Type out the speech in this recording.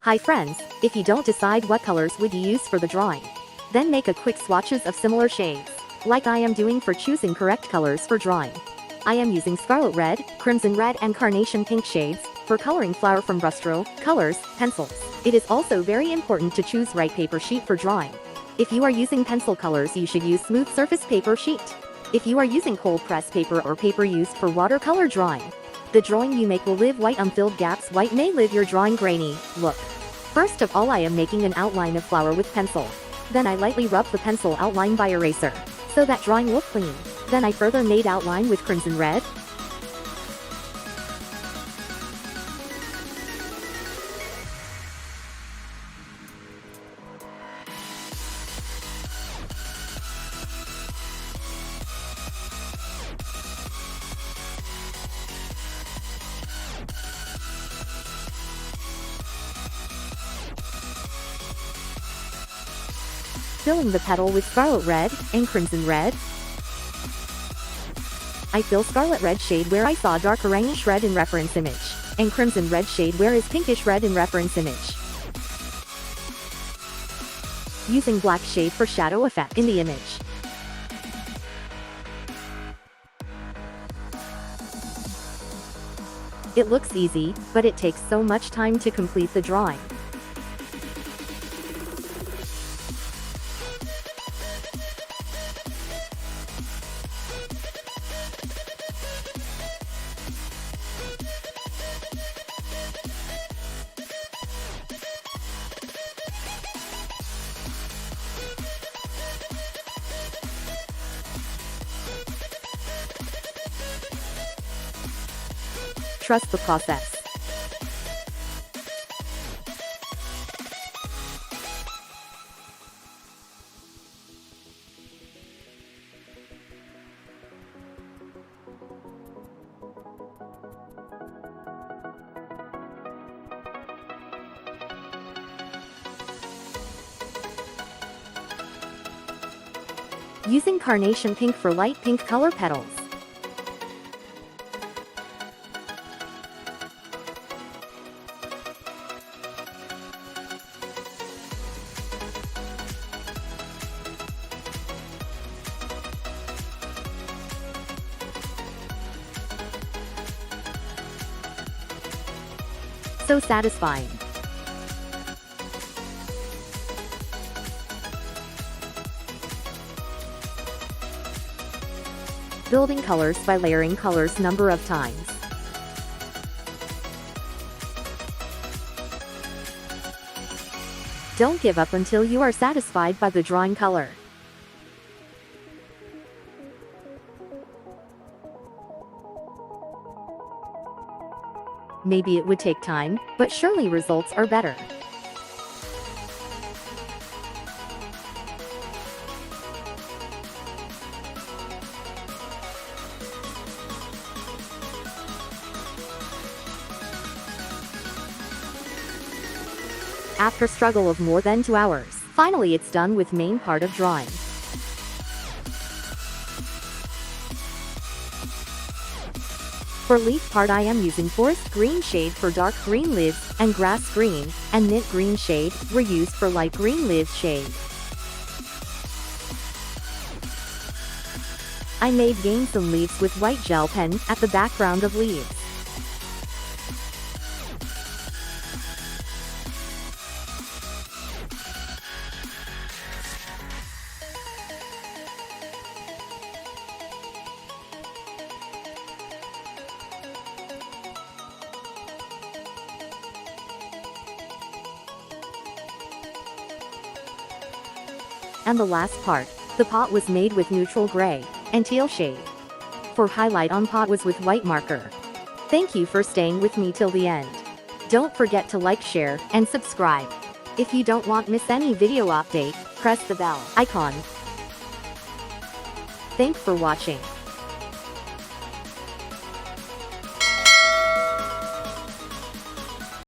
Hi friends, if you don't decide what colors would you use for the drawing, then make a quick swatches of similar shades, like I am doing for choosing correct colors for drawing. I am using scarlet red, crimson red and carnation pink shades for coloring flower from Brustro, colors, pencils. It is also very important to choose right paper sheet for drawing. If you are using pencil colors you should use smooth surface paper sheet. If you are using cold press paper or paper used for watercolor drawing, the drawing you make will leave white unfilled gaps. White may leave your drawing grainy look. First of all I am making an outline of flower with pencil. Then I lightly rub the pencil outline by eraser, so that drawing look clean. Then I further made outline with crimson red. Filling the petal with scarlet red and crimson red. I fill scarlet red shade where I saw dark orangish red in reference image, and crimson red shade where is pinkish red in reference image. Using black shade for shadow effect in the image. It looks easy, but it takes so much time to complete the drawing. Trust the process. Using carnation pink for light pink color petals. So satisfying. Building colors by layering colors number of times. Don't give up until you are satisfied by the drawing color. Maybe it would take time, but surely results are better. After struggle of more than 2 hours, finally it's done with main part of drawing. For leaf part I am using forest green shade for dark green leaves, and grass green and mint green shade were used for light green leaves shade. I made gain some leaves with white gel pen at the background of leaves. And the last part, the pot was made with neutral gray and teal shade. For highlight on pot was with white marker. Thank you for staying with me till the end. Don't forget to like, share, and subscribe. If you don't want miss any video update, press the bell icon. Thanks for watching.